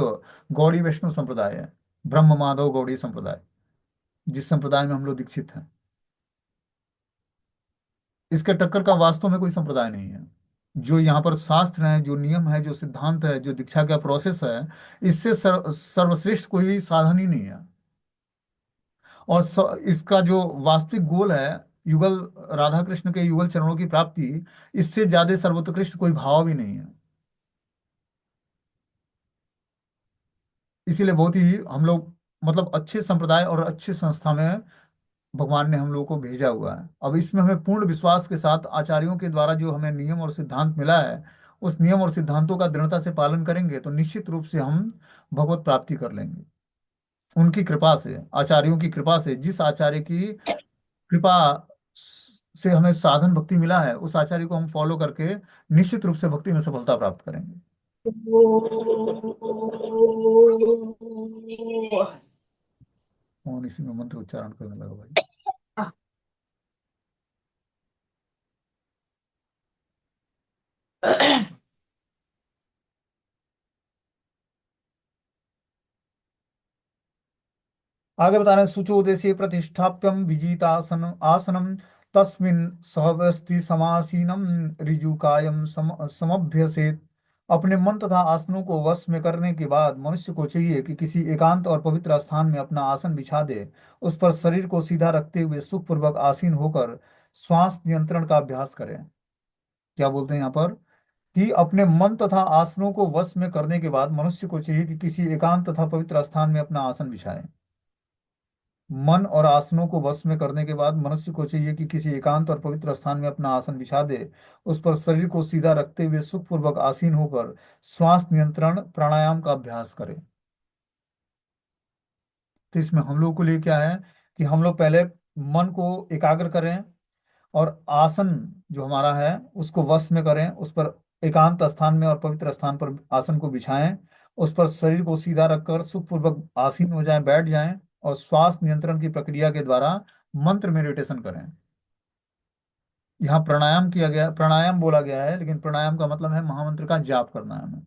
गौड़ी वैष्णव संप्रदाय है, ब्रह्म माधव गौड़ी संप्रदाय, जिस संप्रदाय में हम लोग दीक्षित हैं। इसके टक्कर का वास्तव में कोई संप्रदाय नहीं है। जो यहाँ पर शास्त्र है, जो नियम है, जो सिद्धांत है, जो दीक्षा का प्रोसेस है, इससे सर्वश्रेष्ठ कोई साधन ही नहीं है। और इसका जो वास्तविक गोल है, युगल राधा कृष्ण के युगल चरणों की प्राप्ति, इससे ज्यादा सर्वोत्कृष्ट कोई भाव भी नहीं है। इसीलिए बहुत ही हम लोग, मतलब अच्छे संप्रदाय और अच्छे संस्था में भगवान ने हम लोग को भेजा हुआ है। अब इसमें हमें पूर्ण विश्वास के साथ आचार्यों के द्वारा जो हमें नियम और सिद्धांत मिला है, उस नियम और सिद्धांतों का दृढ़ता से पालन करेंगे तो निश्चित रूप से हम भगवत प्राप्ति कर लेंगे। उनकी कृपा से, आचार्यों की कृपा से, जिस आचार्य की कृपा से हमें साधन भक्ति मिला है, उस आचार्य को हम फॉलो करके निश्चित रूप से भक्ति में सफलता प्राप्त करेंगे। कौन इसी में मंत्र उच्चारण करने लगा भाई? आगे बता रहे हैं, शुचोदेशे प्रतिष्ठाप्यम विजितासन आसनम तस्मिन सहवस्थि समासीनम ऋजुकायम समभ्यसेत। अपने मन तथा आसनों को वश में करने के बाद मनुष्य को चाहिए कि किसी एकांत और पवित्र स्थान में अपना आसन बिछा दे। उस पर शरीर को सीधा रखते हुए सुखपूर्वक आसीन होकर श्वास नियंत्रण का अभ्यास करें। क्या बोलते हैं यहाँ पर? कि अपने मन तथा आसनों को वश में करने के बाद मनुष्य को चाहिए कि किसी एकांत तथा पवित्र स्थान में अपना आसन बिछाए। मन और आसनों को वश में करने के बाद मनुष्य को चाहिए कि किसी एकांत और पवित्र स्थान में अपना आसन बिछा दे। उस पर शरीर को सीधा रखते हुए सुखपूर्वक आसीन होकर श्वास नियंत्रण प्राणायाम का अभ्यास करे। तो इसमें हम लोग को लिए क्या है कि हम लोग पहले मन को एकाग्र करें, और आसन जो हमारा है उसको वश में करें, उस पर एकांत स्थान में और पवित्र स्थान पर आसन को बिछाएं। उस पर शरीर को सीधा रखकर सुखपूर्वक आसीन हो जाएं, बैठ जाएं, और श्वास नियंत्रण की प्रक्रिया के द्वारा मंत्र मेडिटेशन करें। यहाँ प्राणायाम किया गया, प्राणायाम बोला गया है, लेकिन प्राणायाम का मतलब है महामंत्र का जाप करना है हमें।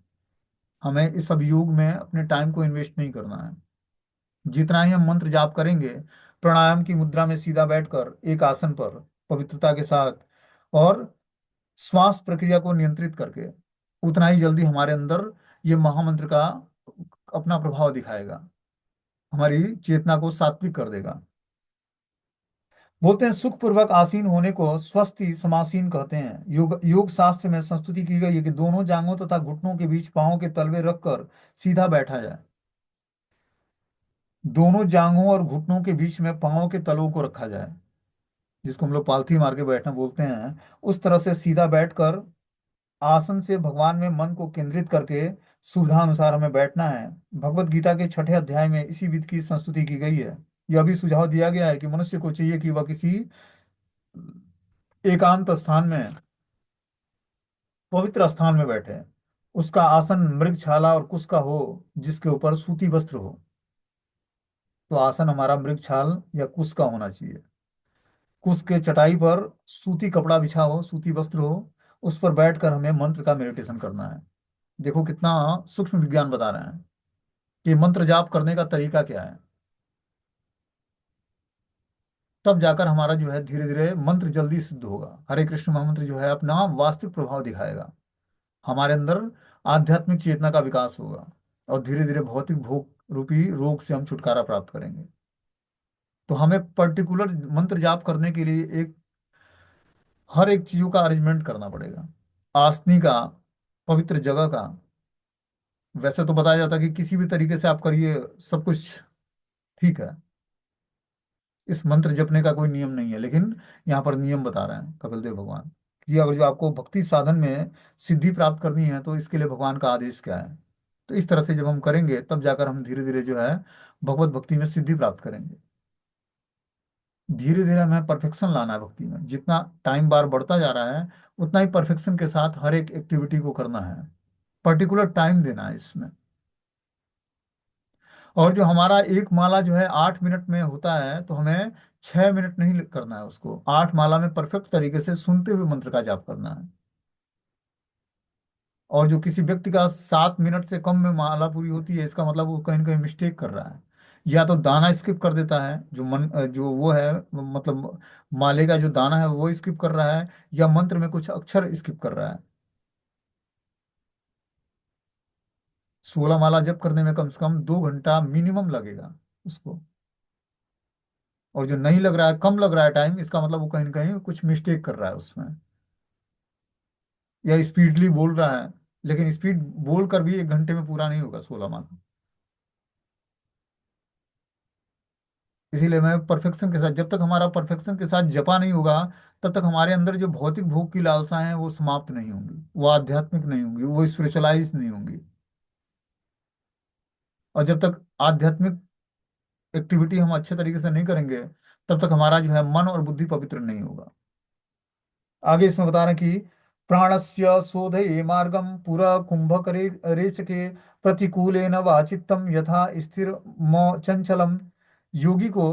हमें इस सब योग में अपने टाइम को इन्वेस्ट नहीं करना है। जितना ही हम मंत्र जाप करेंगे प्राणायाम की मुद्रा में सीधा बैठकर एक आसन पर पवित्रता के साथ, और श्वास प्रक्रिया को नियंत्रित करके, उतना ही जल्दी हमारे अंदर ये महामंत्र का अपना प्रभाव दिखाएगा, हमारी चेतना को सात्विक कर देगा। बोलते हैं सुखपूर्वक आसीन होने को स्वस्ति समासीन कहते हैं। योग शास्त्र में संस्तुति की गई है कि दोनों जांघों तथा घुटनों के बीच पांवों के तलवे रखकर सीधा बैठा जाए। दोनों जांघों और घुटनों के बीच में पांवों के तलवों को रखा जाए, जिसको हम लोग पालथी मार के बैठना बोलते हैं। उस तरह से सीधा बैठकर आसन से भगवान में मन को केंद्रित करके सुविधा अनुसार हमें बैठना है। भगवत गीता के 6 अध्याय में इसी विधि की संस्तुति की गई है। यह भी सुझाव दिया गया है कि मनुष्य को चाहिए कि वह किसी एकांत स्थान में, पवित्र स्थान में बैठे। उसका आसन मृगछाला और कुश का हो, जिसके ऊपर सूती वस्त्र हो। तो आसन हमारा मृगछाल या कुश का होना चाहिए। कुश के चटाई पर सूती कपड़ा बिछा हो, सूती वस्त्र हो, उस पर बैठकर हमें मंत्र का मेडिटेशन करना है। देखो कितना सूक्ष्म विज्ञान बता रहे हैं कि मंत्र जाप करने का तरीका क्या है। तब जाकर हमारा जो है धीरे धीरे मंत्र जल्दी सिद्ध होगा। हरे कृष्ण महामंत्र जो है अपना वास्तविक प्रभाव दिखाएगा। हमारे अंदर आध्यात्मिक चेतना का विकास होगा, और धीरे धीरे भौतिक भोग रूपी रोग से हम छुटकारा प्राप्त करेंगे। तो हमें पर्टिकुलर मंत्र जाप करने के लिए एक हर एक चीजों का अरेंजमेंट करना पड़ेगा। आसनी का, पवित्र जगह का। वैसे तो बताया जाता है कि किसी भी तरीके से आप करिए, सब कुछ ठीक है। इस मंत्र जपने का कोई नियम नहीं है, लेकिन यहाँ पर नियम बता रहे हैं कपिल देव भगवान कि अगर जो आपको भक्ति साधन में सिद्धि प्राप्त करनी है तो इसके लिए भगवान का आदेश क्या है। तो इस तरह से जब हम करेंगे तब जाकर हम धीरे धीरे जो है भगवत भक्ति में सिद्धि प्राप्त करेंगे। धीरे धीरे हमें परफेक्शन लाना है भक्ति में। जितना टाइम बार बढ़ता जा रहा है उतना ही परफेक्शन के साथ हर एक एक्टिविटी को करना है, पर्टिकुलर टाइम देना है इसमें। और जो हमारा एक माला जो है 8 मिनट में होता है, तो हमें 6 मिनट नहीं करना है उसको। 8 माला में परफेक्ट तरीके से सुनते हुए मंत्र का जाप करना है। और जो किसी व्यक्ति का 7 मिनट से कम में माला पूरी होती है, इसका मतलब वो कहीं ना कहीं मिस्टेक कर रहा है। या तो दाना स्किप कर देता है, जो मन जो वो है, मतलब माले का जो दाना है वो स्किप कर रहा है, या मंत्र में कुछ अक्षर स्किप कर रहा है। 16 माला जप करने में कम से कम 2 घंटा मिनिमम लगेगा उसको। और जो नहीं लग रहा है, कम लग रहा है टाइम, इसका मतलब वो कहीं ना कहीं कुछ मिस्टेक कर रहा है उसमें, या स्पीडली बोल रहा है। लेकिन स्पीड बोल कर भी 1 घंटे में पूरा नहीं होगा 16 माला। इसीलिए मैं परफेक्शन के साथ, जब तक हमारा परफेक्शन के साथ जपा नहीं होगा तब तक हमारे अंदर जो भौतिक भोग की लालसाएं हैं वो समाप्त नहीं होंगी, वो आध्यात्मिक नहीं होंगी, वो स्पिरिचुअलाइज नहीं होंगी। और जब तक आध्यात्मिक एक्टिविटी हम अच्छे तरीके से नहीं करेंगे, तब तक हमारा जो है मन और बुद्धि पवित्र नहीं होगा। आगे इसमें बता रहे हैं कि प्राणस्य शोधये मार्गम पुरा कुंभकरे रेचके प्रतिकूलेन वाचित्तम यथा स्थिर चंचलम। योगी को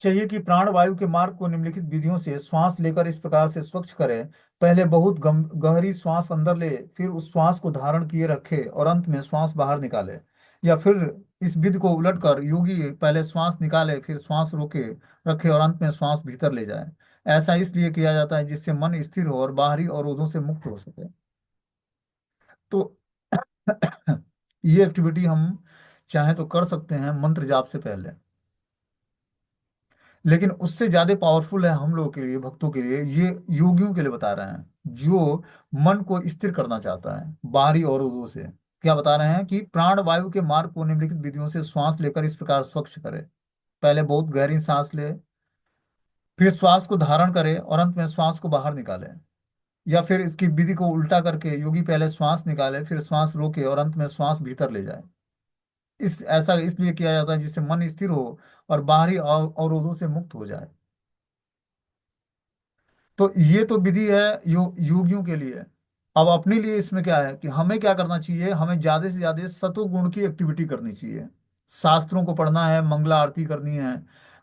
चाहिए कि प्राण वायु के मार्ग को निम्नलिखित विधियों से श्वास लेकर इस प्रकार से स्वच्छ करे। पहले बहुत गहरी श्वास अंदर ले, फिर उस श्वास को धारण किए रखे और अंत में श्वास बाहर निकाले। या फिर इस विधि को उलटकर योगी पहले श्वास निकाले, फिर श्वास रोके रखे और अंत में श्वास भीतर ले जाए। ऐसा इसलिए किया जाता है जिससे मन स्थिर हो और बाहरी अवरोधों से मुक्त हो सके। तो ये एक्टिविटी हम चाहे तो कर सकते हैं मंत्र जाप से पहले, लेकिन उससे ज्यादा पावरफुल है हम लोगों के लिए, भक्तों के लिए, ये योगियों के लिए बता रहे हैं जो मन को स्थिर करना चाहता है बाहरी अवरोधों से। क्या बता रहे हैं कि प्राण वायु के मार्ग को निम्नलिखित विधियों से श्वास लेकर इस प्रकार स्वच्छ करे। पहले बहुत गहरी सांस ले, फिर श्वास को धारण करे और अंत में श्वास को बाहर निकाले। या फिर इसकी विधि को उल्टा करके योगी पहले श्वास निकाले, फिर श्वास रोके और अंत में श्वास भीतर ले जाए। इस ऐसा इसलिए किया जाता है जिससे मन स्थिर हो और बाहरी अवरोधों से मुक्त हो जाए। तो ये तो विधि है योगियों के लिए। अब अपने लिए इसमें क्या है कि हमें क्या करना चाहिए, हमें ज्यादा से ज्यादा सत्वगुण की एक्टिविटी करनी चाहिए। शास्त्रों को पढ़ना है, मंगला आरती करनी है।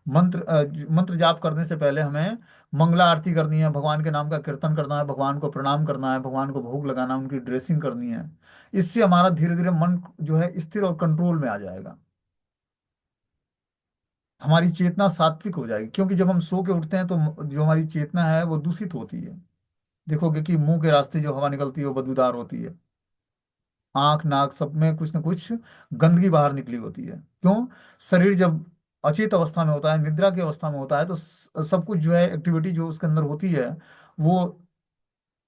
मंत्र जाप करने से पहले हमें मंगला आरती करनी है, भगवान के नाम का कीर्तन करना है, भगवान को प्रणाम करना है, भगवान को भोग लगाना, उनकी ड्रेसिंग करनी है। इससे हमारा धीरे धीरे मन जो है स्थिर और कंट्रोल में आ जाएगा। हमारी चेतना सात्विक हो जाएगी, क्योंकि जब हम सो के उठते हैं तो जो हमारी चेतना है वो दूषित होती है। देखोगे कि मुंह के रास्ते जो हवा निकलती है वो बदबूदार होती है। आंख नाक सब में कुछ न कुछ गंदगी बाहर निकली होती है। क्यों? शरीर जब अचेत अवस्था में होता है, निद्रा की अवस्था में होता है, तो सब कुछ जो है एक्टिविटी जो उसके अंदर होती है वो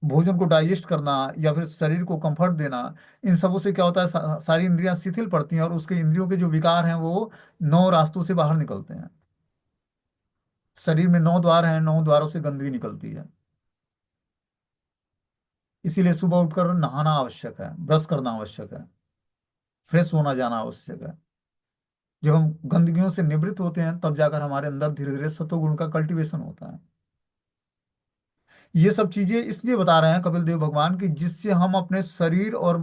भोजन को डाइजेस्ट करना या फिर शरीर को कंफर्ट देना, इन सबों से क्या होता है, सारी इंद्रियां शिथिल पड़ती हैं और उसके इंद्रियों के जो विकार हैं वो 9 रास्तों से बाहर निकलते हैं। शरीर में 9 द्वार हैं, 9 द्वारों से गंदगी निकलती है। इसीलिए सुबह उठकर नहाना आवश्यक है, ब्रश करना आवश्यक है, फ्रेश होना जाना आवश्यक है। जब हम गंदगियों से निवृत्त होते हैं तब जाकर हमारे अंदर धीरे धीरे सत्वगुण का कल्टीवेशन होता है। ये सब चीजें इसलिए बता रहे हैं कपिल देव भगवान की जिससे हम अपने शरीर और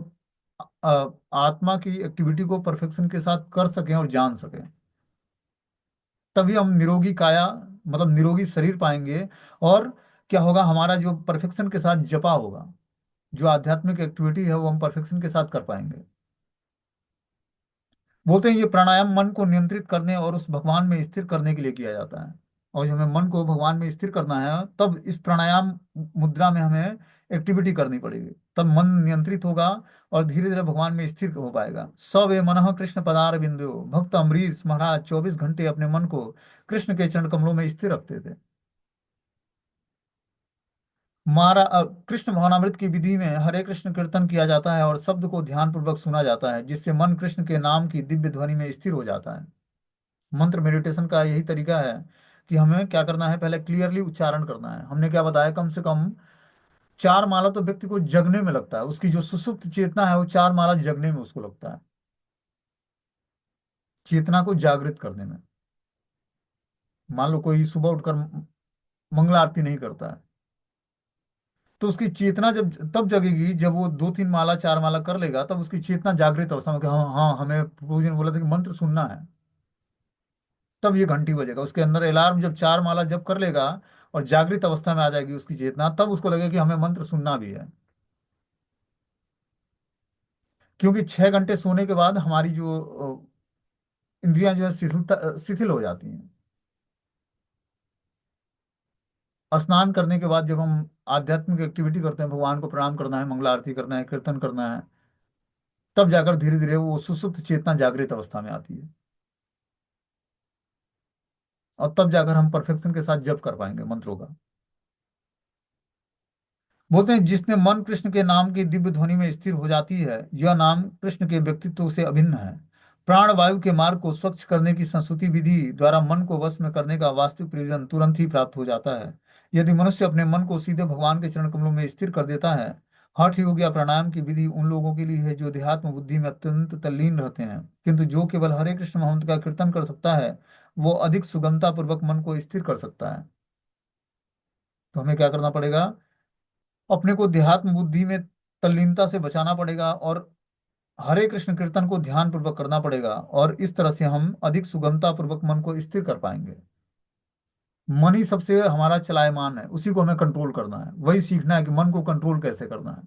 आत्मा की एक्टिविटी को परफेक्शन के साथ कर सकें और जान सकें। तभी हम निरोगी काया मतलब निरोगी शरीर पाएंगे। और क्या होगा, हमारा जो परफेक्शन के साथ जपा होगा, जो आध्यात्मिक एक्टिविटी है वो हम परफेक्शन के साथ कर पाएंगे। बोलते हैं ये प्राणायाम मन को नियंत्रित करने और उस भगवान में स्थिर करने के लिए किया जाता है। और जब हमें मन को भगवान में स्थिर करना है तब इस प्राणायाम मुद्रा में हमें एक्टिविटी करनी पड़ेगी, तब मन नियंत्रित होगा और धीरे धीरे भगवान में स्थिर हो पाएगा। सब ए मनः कृष्ण पदार बिंदु। भक्त अम्बरीश महाराज 24 घंटे अपने मन को कृष्ण के चरण कमलों में स्थिर रखते थे। कृष्ण भवनामृत की विधि में हरे कृष्ण कीर्तन किया जाता है और शब्द को ध्यान पूर्वक सुना जाता है, जिससे मन कृष्ण के नाम की दिव्य ध्वनि में स्थिर हो जाता है। मंत्र मेडिटेशन का यही तरीका है कि हमें क्या करना है, पहले क्लियरली उच्चारण करना है। हमने क्या बताया, कम से कम 4 माला तो व्यक्ति को जगने में लगता है, उसकी जो सुसुप्त चेतना है वो 4 माला जगने में उसको लगता है, चेतना को जागृत करने में। मान लो कोई सुबह उठकर मंगला आरती नहीं करता है, तो उसकी चेतना जब तब जगेगी जब वो 2-3 माला 4 माला कर लेगा, तब उसकी चेतना जागृत अवस्था में कि हाँ हाँ, हमें प्रभु जी ने बोला था कि मंत्र सुनना है। तब ये घंटी बजेगा उसके अंदर, अलार्म जब 4 माला जब कर लेगा और जागृत अवस्था में आ जाएगी उसकी चेतना, तब उसको लगेगा कि हमें मंत्र सुनना भी है। क्योंकि 6 घंटे सोने के बाद हमारी जो इंद्रियां जो है शिथिल हो जाती हैं। स्नान करने के बाद जब हम आध्यात्मिक एक्टिविटी करते हैं, भगवान को प्रणाम करना है, मंगला आरती करना है, कीर्तन करना है, तब जाकर धीरे धीरे वो सुसुप्त चेतना जागृत अवस्था में आती है। और तब जाकर हम परफेक्शन के साथ जप कर पाएंगे मंत्रों का। बोलते हैं जिसने मन कृष्ण के नाम की दिव्य ध्वनि में स्थिर हो जाती है, यह नाम कृष्ण के व्यक्तित्व से अभिन्न है। प्राण वायु के मार्ग को स्वच्छ करने की संस्तुति विधि द्वारा मन को वश में करने का वास्तविक प्रयोजन तुरंत ही प्राप्त हो जाता है। यदि मनुष्य अपने मन को सीधे भगवान के चरण कमलों में स्थिर कर देता है हठ योग या प्राणायाम की विधि उन लोगों के लिए है जो अध्यात्म बुद्धि में अत्यंत तल्लीन रहते हैं, किंतु जो केवल हरे कृष्ण महामंत्र का कीर्तन कर सकता है वो अधिक सुगमता पूर्वक मन को स्थिर कर सकता है। तो हमें क्या करना पड़ेगा, अपने को अध्यात्म बुद्धि में तल्लीनता से बचाना पड़ेगा और हरे कृष्ण कीर्तन को ध्यान पूर्वक करना पड़ेगा, और इस तरह से हम अधिक सुगमता पूर्वक मन को स्थिर कर पाएंगे। मन ही सबसे हमारा चलायमान है, उसी को हमें कंट्रोल करना है, वही सीखना है कि मन को कंट्रोल कैसे करना है।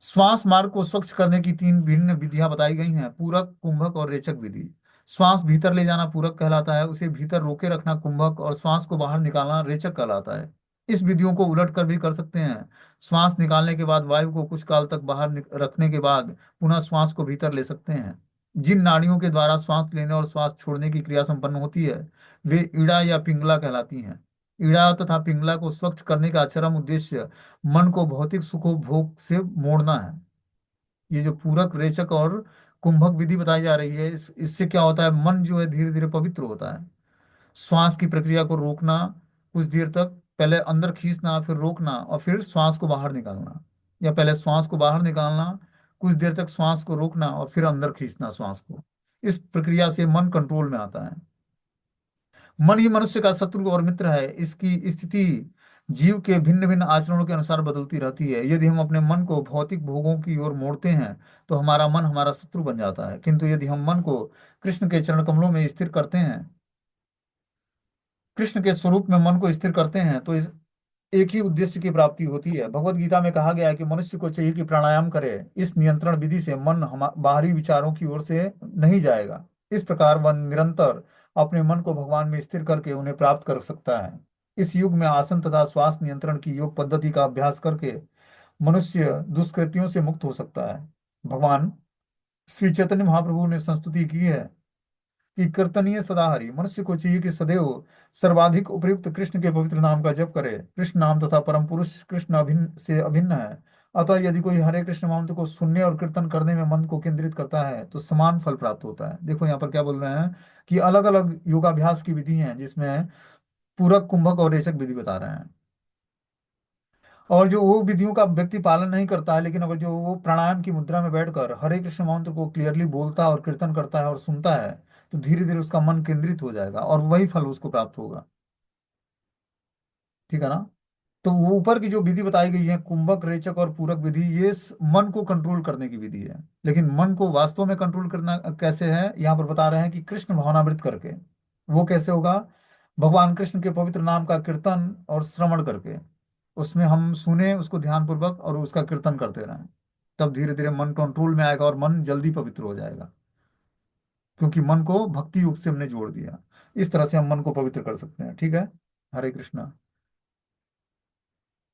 श्वास मार्ग को स्वच्छ करने की तीन भिन्न विधियां बताई गई हैं, पूरक, कुंभक और रेचक विधि। श्वास भीतर ले जाना पूरक कहलाता है, उसे भीतर रोके रखना कुंभक, और श्वास को बाहर निकालना रेचक कहलाता है। इस विधियों को उलट कर भी कर सकते हैं। श्वास निकालने के बाद वायु को कुछ काल तक बाहर रखने के बाद पुनः श्वास को भीतर ले सकते हैं। जिन नाड़ियों के द्वारा श्वास लेने और श्वास छोड़ने की क्रिया संपन्न होती है वे इड़ा या पिंगला कहलाती हैं। इड़ा तथा पिंगला को स्वच्छ करने का चरम उद्देश्य मन को भौतिक सुखोपभोग से मोड़ना है। ये जो पूरक, रेचक और कुंभक विधि बताई जा रही है, इससे क्या होता है, मन जो है धीरे धीरे पवित्र होता है। श्वास की प्रक्रिया को रोकना, कुछ देर तक पहले अंदर खींचना, फिर रोकना और फिर श्वास को बाहर निकालना, या पहले श्वास को बाहर निकालना, कुछ देर तक श्वास को रोकना और फिर अंदर खींचना श्वास को। इस प्रक्रिया से मन कंट्रोल में आता है। मन ही मनुष्य का शत्रु और मित्र है। इसकी स्थिति जीव के भिन्न भिन्न आचरणों के अनुसार बदलती रहती है। यदि हम अपने मन को भौतिक भोगों की ओर मोड़ते हैं तो हमारा मन हमारा शत्रु बन जाता है, किंतु यदि हम मन को कृष्ण के चरण कमलों में स्थिर करते हैं, कृष्ण के स्वरूप में मन को स्थिर करते हैं, तो इस एक ही उद्देश्य की प्राप्ति होती है। भगवत गीता में कहा गया है कि मनुष्य को चाहिए कि प्राणायाम करे। इस नियंत्रण विधि से मन हम बाहरी विचारों की ओर से नहीं जाएगा। इस प्रकार वह निरंतर अपने मन को भगवान में स्थिर करके उन्हें प्राप्त कर सकता है। इस युग में आसन तथा श्वास नियंत्रण की योग पद्धति का अभ्यास करके मनुष्य दुष्कृतियों से मुक्त हो सकता है। भगवान श्री चैतन्य महाप्रभु ने संस्तुति की है कि कीर्तनीय सदाहरि, मनुष्य को चाहिए कि सदैव सर्वाधिक उपयुक्त कृष्ण के पवित्र नाम का जप करे। कृष्ण नाम तथा परम पुरुष कृष्ण अभिन्न से अभिन्न है। अतः यदि कोई हरे कृष्ण मंत्र को सुनने और कीर्तन करने में मन को केंद्रित करता है तो समान फल प्राप्त होता है। देखो यहाँ पर क्या बोल रहे हैं कि अलग अलग योगाभ्यास की विधि हैं, जिसमें पूरक, कुंभक और रेचक विधि बता रहे हैं। और जो वो विधियों का व्यक्ति पालन नहीं करता है, लेकिन अगर जो वो प्राणायाम की मुद्रा में बैठकर हरे कृष्ण मंत्र को क्लियरली बोलता है और कीर्तन करता है और सुनता है, तो धीरे धीरे उसका मन केंद्रित हो जाएगा और वही फल उसको प्राप्त होगा। ठीक है ना। तो वो ऊपर की जो विधि बताई गई है, कुंभक, रेचक और पूरक विधि, ये मन को कंट्रोल करने की विधि है। लेकिन मन को वास्तव में कंट्रोल करना कैसे है, यहाँ पर बता रहे हैं कि कृष्ण भावनामृत करके। वो कैसे होगा, भगवान कृष्ण के पवित्र नाम का कीर्तन और श्रवण करके। उसमें हम सुने उसको ध्यान पूर्वक और उसका कीर्तन करते रहें, तब धीरे धीरे मन कंट्रोल में आएगा और मन जल्दी पवित्र हो जाएगा, क्योंकि मन को भक्ति योग से हमने जोड़ दिया। इस तरह से हम मन को पवित्र कर सकते हैं। ठीक है। हरे कृष्णा।